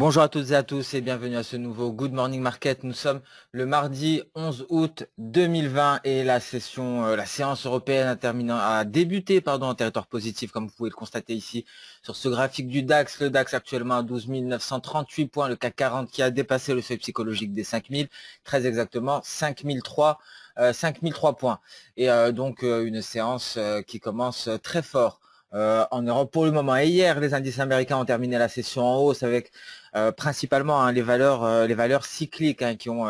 Bonjour à toutes et à tous et bienvenue à ce nouveau Good Morning Market. Nous sommes le mardi 11 août 2020 et la séance européenne a débuté en territoire positif, comme vous pouvez le constater ici sur ce graphique du DAX. Le DAX actuellement à 12 938 points, le CAC 40 qui a dépassé le seuil psychologique des 5000, très exactement 5003 points. Et donc une séance qui commence très fort. En Europe pour le moment. Et hier, les indices américains ont terminé la session en hausse avec principalement les valeurs cycliques qui ont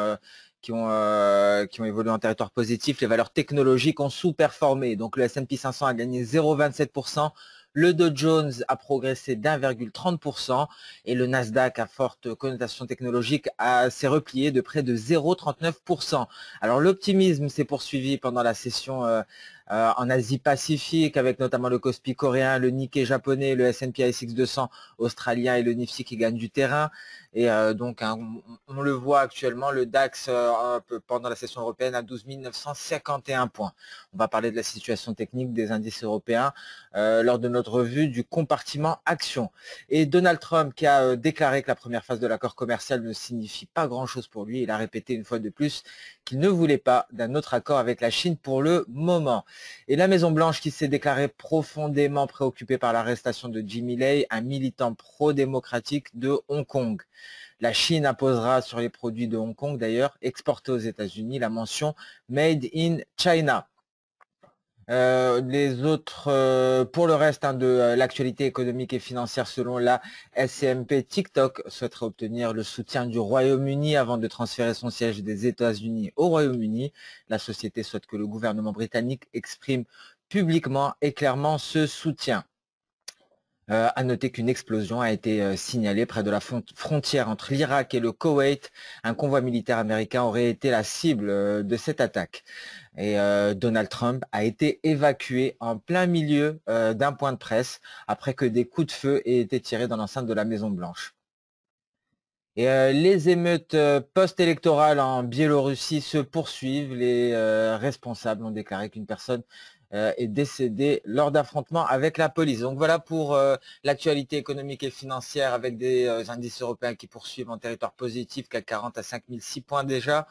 évolué en territoire positif. Les valeurs technologiques ont sous-performé. Donc le S&P 500 a gagné 0,27%. Le Dow Jones a progressé d'1,30% et le Nasdaq à forte connotation technologique s'est replié de près de 0,39%. Alors l'optimisme s'est poursuivi pendant la session en Asie-Pacifique avec notamment le Kospi coréen, le Nikkei japonais, le S&P ASX 200 australien et le Nifty qui gagnent du terrain. Et donc on le voit actuellement, le DAX pendant la session européenne à 12 951 points. On va parler de la situation technique des indices européens lors de notre revue du compartiment action. Et Donald Trump qui a déclaré que la première phase de l'accord commercial ne signifie pas grand-chose pour lui. Il a répété une fois de plus qu'il ne voulait pas d'un autre accord avec la Chine pour le moment. Et la Maison-Blanche qui s'est déclarée profondément préoccupée par l'arrestation de Jimmy Lai, un militant pro-démocratique de Hong Kong. La Chine imposera sur les produits de Hong Kong, d'ailleurs, exportés aux États-Unis, la mention Made in China. Pour le reste de l'actualité économique et financière, selon la SCMP, TikTok souhaiterait obtenir le soutien du Royaume-Uni avant de transférer son siège des États-Unis au Royaume-Uni. La société souhaite que le gouvernement britannique exprime publiquement et clairement ce soutien. À noter qu'une explosion a été signalée près de la frontière entre l'Irak et le Koweït. Un convoi militaire américain aurait été la cible de cette attaque. Et Donald Trump a été évacué en plein milieu d'un point de presse après que des coups de feu aient été tirés dans l'enceinte de la Maison-Blanche. Et les émeutes post-électorales en Biélorussie se poursuivent. Les responsables ont déclaré qu'une personne est décédée lors d'affrontements avec la police. Donc voilà pour l'actualité économique et financière avec des indices européens qui poursuivent en territoire positif, CAC 40 à 5006 points déjà.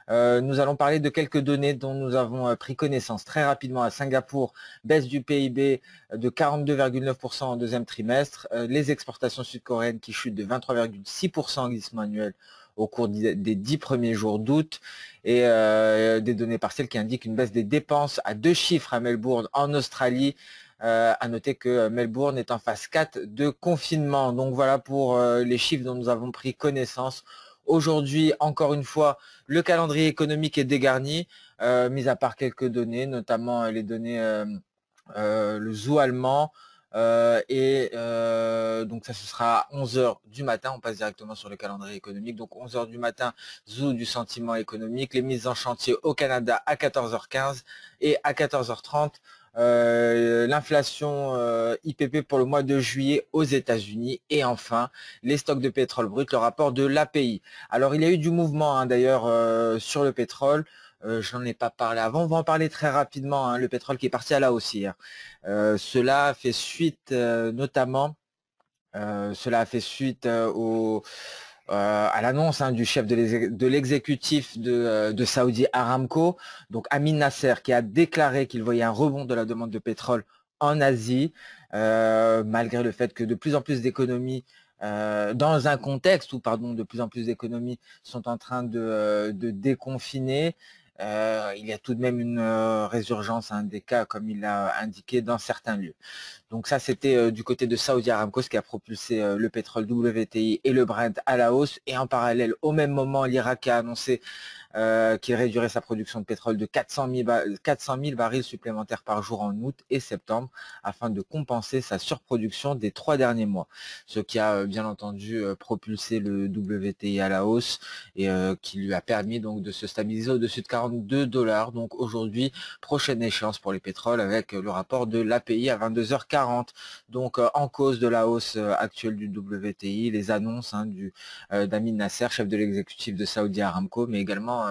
Nous allons parler de quelques données dont nous avons pris connaissance très rapidement à Singapour. Baisse du PIB de 42,9% en deuxième trimestre. Les exportations sud-coréennes qui chutent de 23,6% en glissement annuel au cours des 10 premiers jours d'août. Et des données partielles qui indiquent une baisse des dépenses à 2 chiffres à Melbourne en Australie. À noter que Melbourne est en phase 4 de confinement. Donc voilà pour les chiffres dont nous avons pris connaissance. Aujourd'hui, encore une fois, le calendrier économique est dégarni, mis à part quelques données, notamment les données, le zoo allemand, donc ça ce sera à 11 h du matin, on passe directement sur le calendrier économique, donc 11 h du matin, zoo du sentiment économique, les mises en chantier au Canada à 14h15 et à 14h30, l'inflation IPP pour le mois de juillet aux États-Unis et enfin les stocks de pétrole brut, le rapport de l'API. Alors il y a eu du mouvement d'ailleurs sur le pétrole. J'en ai pas parlé avant, on va en parler très rapidement, le pétrole qui est parti à la hausse hier. Cela fait suite à l'annonce du chef de l'exécutif de Saudi Aramco, donc Amin Nasser, qui a déclaré qu'il voyait un rebond de la demande de pétrole en Asie, malgré le fait que de plus en plus d'économies dans un contexte où de plus en plus d'économies sont en train de déconfiner. Il y a tout de même une résurgence des cas, comme il l'a indiqué, dans certains lieux. Donc ça, c'était du côté de Saudi Aramco, ce qui a propulsé le pétrole WTI et le Brent à la hausse. Et en parallèle, au même moment, l'Irak a annoncé qu'il réduirait sa production de pétrole de 400 000 barils supplémentaires par jour en août et septembre afin de compenser sa surproduction des 3 derniers mois. Ce qui a bien entendu propulsé le WTI à la hausse et qui lui a permis donc de se stabiliser au-dessus de 40 42 $. Donc aujourd'hui, prochaine échéance pour les pétroles avec le rapport de l'API à 22h40. Donc en cause de la hausse actuelle du WTI, les annonces d'Amin Nasser, chef de l'exécutif de Saudi Aramco, mais également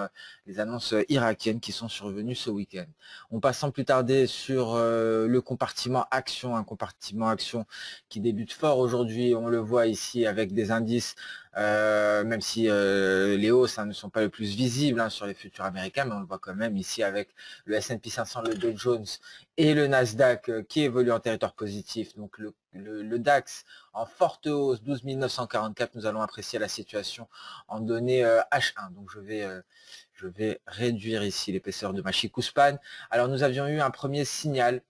les annonces irakiennes qui sont survenues ce week-end. On passe sans plus tarder sur le compartiment action, un compartiment action qui débute fort aujourd'hui, on le voit ici avec des indices, même si les hausses ne sont pas les plus visibles sur les futurs américains, mais on le voit quand même ici avec le S&P 500, le Dow Jones et le Nasdaq qui évoluent en territoire positif. Donc le DAX en forte hausse, 12 944, nous allons apprécier la situation en données H1. Donc je vais réduire ici l'épaisseur de ma Chikuspan. Alors nous avions eu un premier signal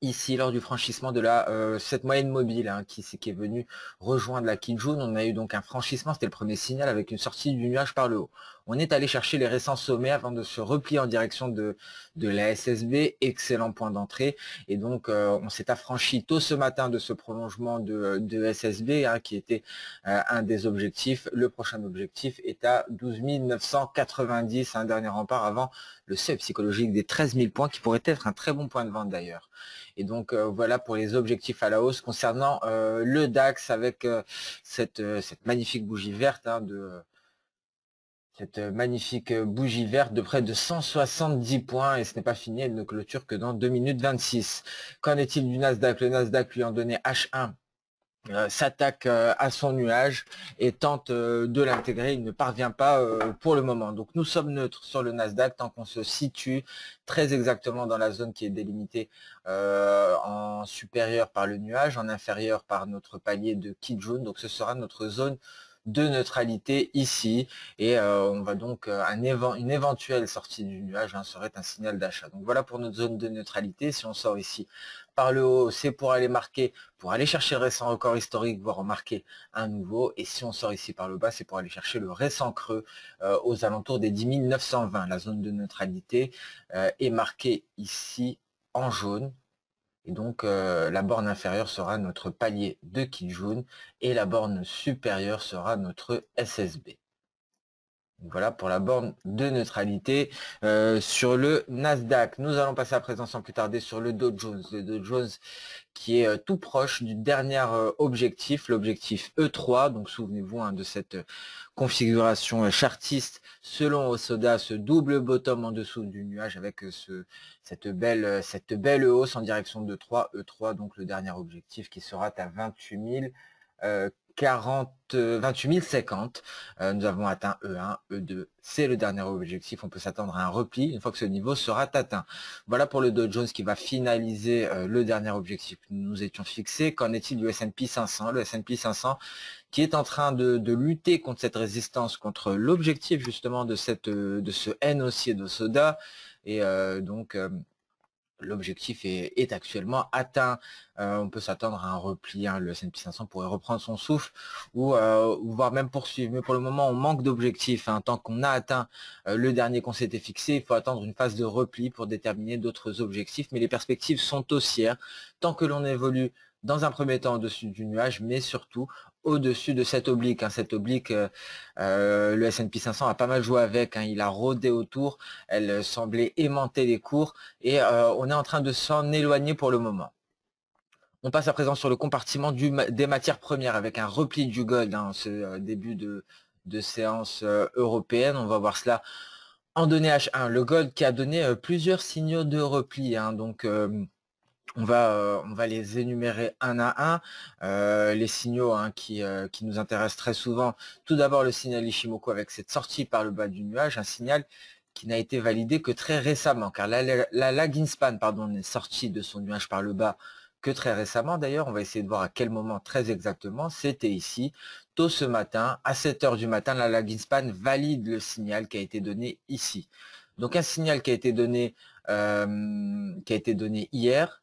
ici lors du franchissement de cette moyenne mobile qui est venue rejoindre la Kijun. On a eu donc un franchissement, c'était le premier signal avec une sortie du nuage par le haut. On est allé chercher les récents sommets avant de se replier en direction de la SSB, excellent point d'entrée. Et donc on s'est affranchi tôt ce matin de ce prolongement de SSB qui était un des objectifs. Le prochain objectif est à 12 990, un dernier rempart avant le seuil psychologique des 13 000 points qui pourrait être un très bon point de vente d'ailleurs. Et donc voilà pour les objectifs à la hausse concernant le DAX avec cette magnifique bougie verte cette magnifique bougie verte de près de 170 points et ce n'est pas fini, elle ne clôture que dans 2 minutes 26. Qu'en est-il du Nasdaq? Le Nasdaq lui en donné H1 s'attaque à son nuage et tente de l'intégrer. Il ne parvient pas pour le moment. Donc nous sommes neutres sur le Nasdaq tant qu'on se situe très exactement dans la zone qui est délimitée en supérieur par le nuage, en inférieur par notre palier de Kijun. Donc ce sera notre zone de neutralité ici et on va donc une éventuelle sortie du nuage serait un signal d'achat. Donc voilà pour notre zone de neutralité. Si on sort ici par le haut, c'est pour aller chercher le récent record historique, voire en marquer un nouveau. Et si on sort ici par le bas, c'est pour aller chercher le récent creux aux alentours des 10 920. La zone de neutralité est marquée ici en jaune. Et donc la borne inférieure sera notre palier de Kijun et la borne supérieure sera notre SSB. Voilà pour la borne de neutralité sur le Nasdaq. Nous allons passer à présent sans plus tarder sur le Dow Jones. Le Dow Jones qui est tout proche du dernier objectif, l'objectif E3. Donc souvenez-vous de cette configuration chartiste selon Osoda, ce double bottom en dessous du nuage avec cette belle hausse en direction de 3 E3, donc le dernier objectif qui sera à 28 050. Nous avons atteint E1, E2, c'est le dernier objectif. On peut s'attendre à un repli une fois que ce niveau sera atteint. Voilà pour le Dow Jones qui va finaliser le dernier objectif que nous étions fixés. Qu'en est-il du S&P 500? Le S&P 500 qui est en train de lutter contre cette résistance, contre l'objectif justement de ce N haussier de Soda. Et donc l'objectif est actuellement atteint. On peut s'attendre à un repli. Le S&P 500 pourrait reprendre son souffle ou voire même poursuivre. Mais pour le moment, on manque d'objectifs. Tant qu'on a atteint le dernier qu'on s'était fixé, il faut attendre une phase de repli pour déterminer d'autres objectifs. Mais les perspectives sont haussières tant que l'on évolue dans un premier temps au-dessus du nuage, mais surtout au-dessus de cette oblique. Cette oblique, le S&P 500 a pas mal joué avec, il a rôdé autour, elle semblait aimanter les cours et on est en train de s'en éloigner pour le moment. On passe à présent sur le compartiment des matières premières avec un repli du gold, ce début de séance européenne. On va voir cela en données H1. Le gold qui a donné plusieurs signaux de repli, donc on va les énumérer un à un, les signaux qui nous intéressent très souvent. Tout d'abord le signal Ishimoku avec cette sortie par le bas du nuage, un signal qui n'a été validé que très récemment, car la lagging span n'est sortie de son nuage par le bas que très récemment. D'ailleurs, on va essayer de voir à quel moment très exactement. C'était ici, tôt ce matin, à 7 h du matin, la lagging span valide le signal qui a été donné ici. Donc un signal qui a été donné hier,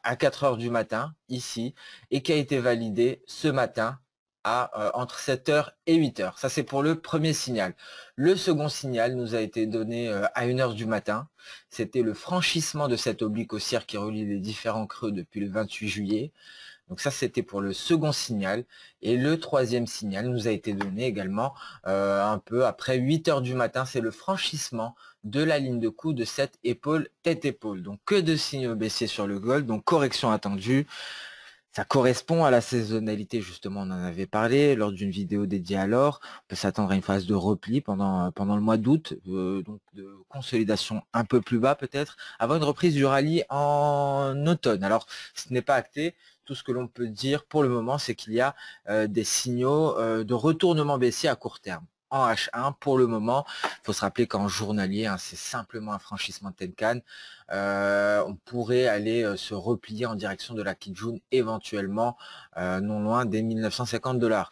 à 4 h du matin, ici, et qui a été validé ce matin entre 7 h et 8 h. Ça, c'est pour le premier signal. Le second signal nous a été donné à 1 h du matin. C'était le franchissement de cette oblique haussière qui relie les différents creux depuis le 28 juillet. Donc ça, c'était pour le second signal. Et le troisième signal nous a été donné également un peu après 8 heures du matin. C'est le franchissement de la ligne de coup de cette épaule, tête-épaule. Donc que de signaux baissiers sur le gold, donc correction attendue. Ça correspond à la saisonnalité, justement, on en avait parlé lors d'une vidéo dédiée à l'or. On peut s'attendre à une phase de repli pendant le mois d'août, donc de consolidation un peu plus bas peut-être, avant une reprise du rallye en automne. Alors, ce n'est pas acté. Tout ce que l'on peut dire pour le moment, c'est qu'il y a des signaux de retournement baissier à court terme. En H1 pour le moment, il faut se rappeler qu'en journalier, hein, c'est simplement un franchissement de Tenkan. On pourrait aller se replier en direction de la Kijun éventuellement non loin des 1950 $.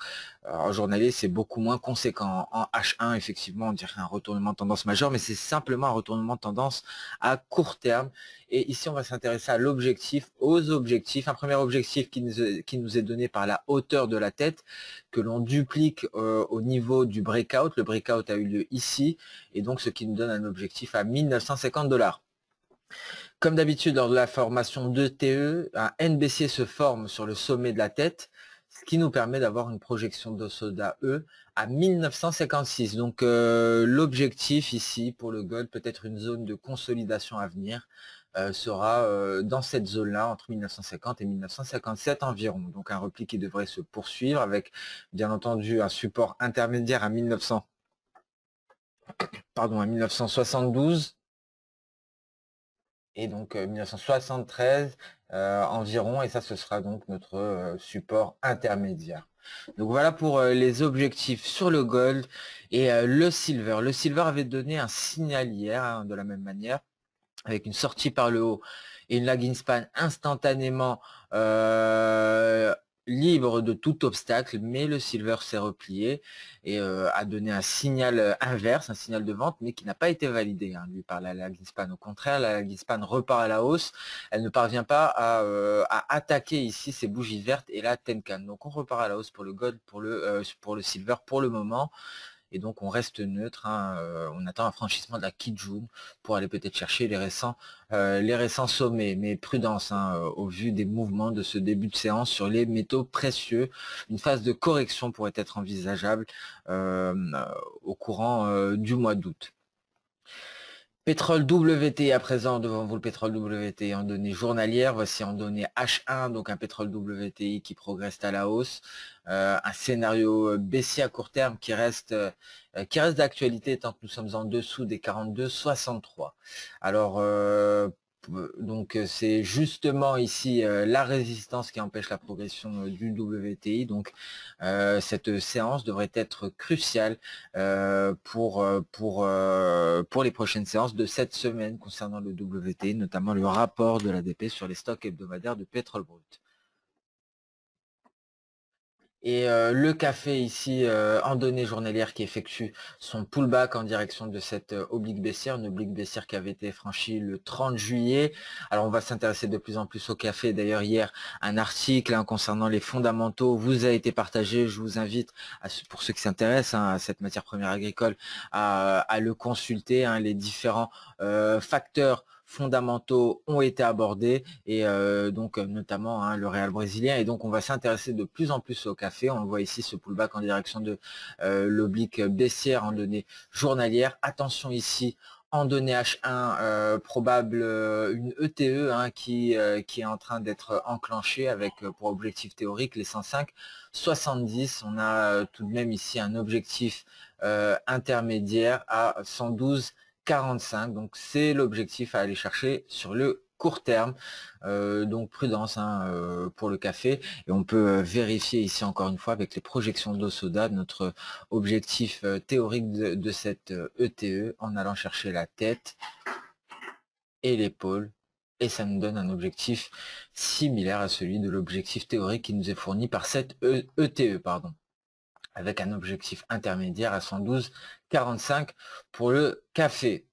En journalier, c'est beaucoup moins conséquent. En H1, effectivement, on dirait un retournement de tendance majeur, mais c'est simplement un retournement de tendance à court terme. Et ici, on va s'intéresser à l'objectif, aux objectifs. Un premier objectif qui nous est donné par la hauteur de la tête, que l'on duplique au niveau du breakout. Le breakout a eu lieu ici, et donc ce qui nous donne un objectif à 1950 $. Comme d'habitude, lors de la formation d'ETE, un N baissier se forme sur le sommet de la tête, ce qui nous permet d'avoir une projection d'Osoda E à 1956. Donc l'objectif ici pour le gold, peut-être une zone de consolidation à venir, sera dans cette zone-là, entre 1950 et 1957 environ. Donc un repli qui devrait se poursuivre avec, bien entendu, un support intermédiaire à 1972. Et donc 1973 environ, et ça ce sera donc notre support intermédiaire. Donc voilà pour les objectifs sur le gold et le silver. Le silver avait donné un signal hier, hein, de la même manière, avec une sortie par le haut et une lagging span instantanément libre de tout obstacle, mais le silver s'est replié et a donné un signal inverse, un signal de vente, mais qui n'a pas été validé, hein, lui, par la lagging span. Au contraire, la lagging span repart à la hausse, elle ne parvient pas à attaquer ici ces bougies vertes et la Tenkan. Donc on repart à la hausse pour le gold, pour le silver pour le moment. Et donc on reste neutre, hein, on attend un franchissement de la Kijun pour aller peut-être chercher les récents sommets. Mais prudence, hein, au vu des mouvements de ce début de séance sur les métaux précieux, une phase de correction pourrait être envisageable au courant du mois d'août. Pétrole WTI à présent, devant vous le pétrole WTI en données journalières, voici en données H1, donc un pétrole WTI qui progresse à la hausse, un scénario baissier à court terme qui reste d'actualité tant que nous sommes en dessous des 42,63. Alors donc c'est justement ici la résistance qui empêche la progression du WTI. Donc cette séance devrait être cruciale pour les prochaines séances de cette semaine concernant le WTI, notamment le rapport de l'ADP sur les stocks hebdomadaires de pétrole brut. Et le café ici en données journalières qui effectue son pullback en direction de cette oblique baissière, une oblique baissière qui avait été franchie le 30 juillet. Alors on va s'intéresser de plus en plus au café. D'ailleurs hier un article, hein, concernant les fondamentaux vous a été partagé. Je vous invite, pour ceux qui s'intéressent, hein, à cette matière première agricole, à le consulter, hein. Les différents facteurs fondamentaux ont été abordés et donc notamment, hein, le réal brésilien, et donc on va s'intéresser de plus en plus au café. On le voit ici, ce pullback en direction de l'oblique baissière en données journalières. Attention ici en données H1, probable une ETE, hein, qui est en train d'être enclenchée avec pour objectif théorique les 105,70. On a tout de même ici un objectif intermédiaire à 112,45, donc c'est l'objectif à aller chercher sur le court terme. Donc prudence, hein, pour le café, et on peut vérifier ici encore une fois avec les projections d'Osoda notre objectif théorique de cette ETE en allant chercher la tête et l'épaule, et ça nous donne un objectif similaire à celui de l'objectif théorique qui nous est fourni par cette ETE, pardon, avec un objectif intermédiaire à 112,45 pour le café.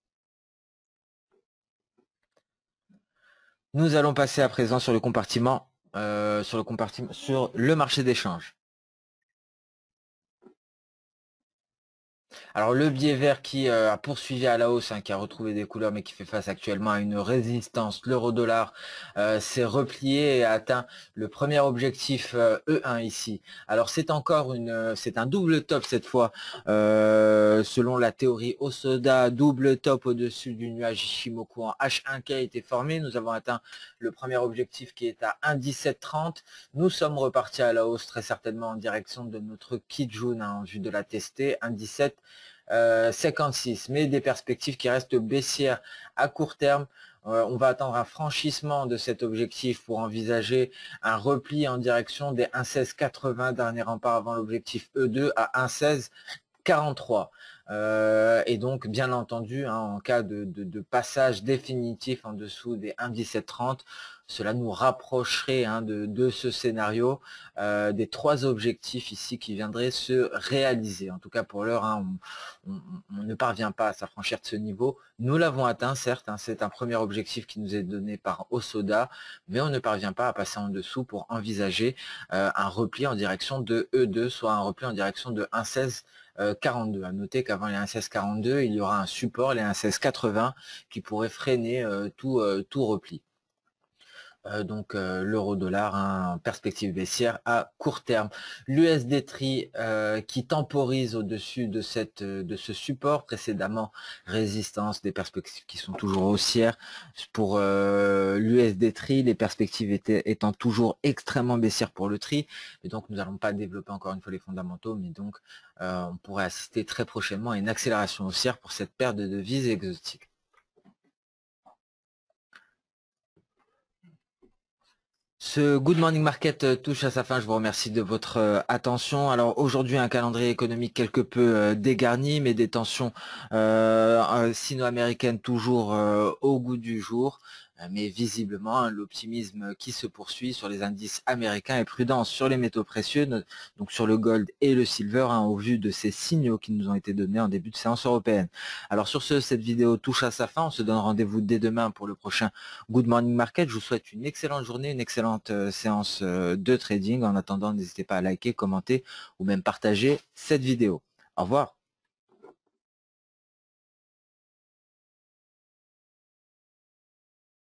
Nous allons passer à présent sur le compartiment, sur le marché d'échange. Alors le biais vert qui a poursuivi à la hausse, hein, qui a retrouvé des couleurs mais qui fait face actuellement à une résistance, l'euro-dollar s'est replié et a atteint le premier objectif E1 ici. Alors c'est encore c'est un double top cette fois, selon la théorie Osoda, double top au-dessus du nuage Ishimoku en H1K a été formé. Nous avons atteint le premier objectif qui est à 1,1730. Nous sommes repartis à la hausse très certainement en direction de notre Kijun, hein, en vue de la tester, 1,1756, mais des perspectives qui restent baissières à court terme. On va attendre un franchissement de cet objectif pour envisager un repli en direction des 1,1680, dernier rempart avant l'objectif E2 à 1,1643. Et donc, bien entendu, hein, en cas de passage définitif en dessous des 1,1730, cela nous rapprocherait, hein, de ce scénario, des trois objectifs ici qui viendraient se réaliser. En tout cas, pour l'heure, hein, on ne parvient pas à s'affranchir de ce niveau. Nous l'avons atteint, certes, hein, c'est un premier objectif qui nous est donné par Osoda, mais on ne parvient pas à passer en dessous pour envisager un repli en direction de E2, soit un repli en direction de 1,1642. À noter qu'avant les 1,1642, il y aura un support, les 1,1680, qui pourrait freiner tout repli. Donc l'euro-dollar, hein, perspective baissière à court terme. L'USD TRI qui temporise au-dessus de ce support, précédemment résistance, des perspectives qui sont toujours haussières. Pour l'USD TRI, les perspectives étant toujours extrêmement baissières pour le TRI, et donc nous n'allons pas développer encore une fois les fondamentaux, mais donc on pourrait assister très prochainement à une accélération haussière pour cette paire de devises exotiques. Ce Good Morning Market touche à sa fin. Je vous remercie de votre attention. Alors aujourd'hui, un calendrier économique quelque peu dégarni, mais des tensions sino-américaines toujours au goût du jour. Mais visiblement, hein, l'optimisme qui se poursuit sur les indices américains et prudence sur les métaux précieux, donc sur le gold et le silver, hein, au vu de ces signaux qui nous ont été donnés en début de séance européenne. Alors sur ce, cette vidéo touche à sa fin. On se donne rendez-vous dès demain pour le prochain Good Morning Market. Je vous souhaite une excellente journée, une excellente séance de trading. En attendant, n'hésitez pas à liker, commenter ou même partager cette vidéo. Au revoir.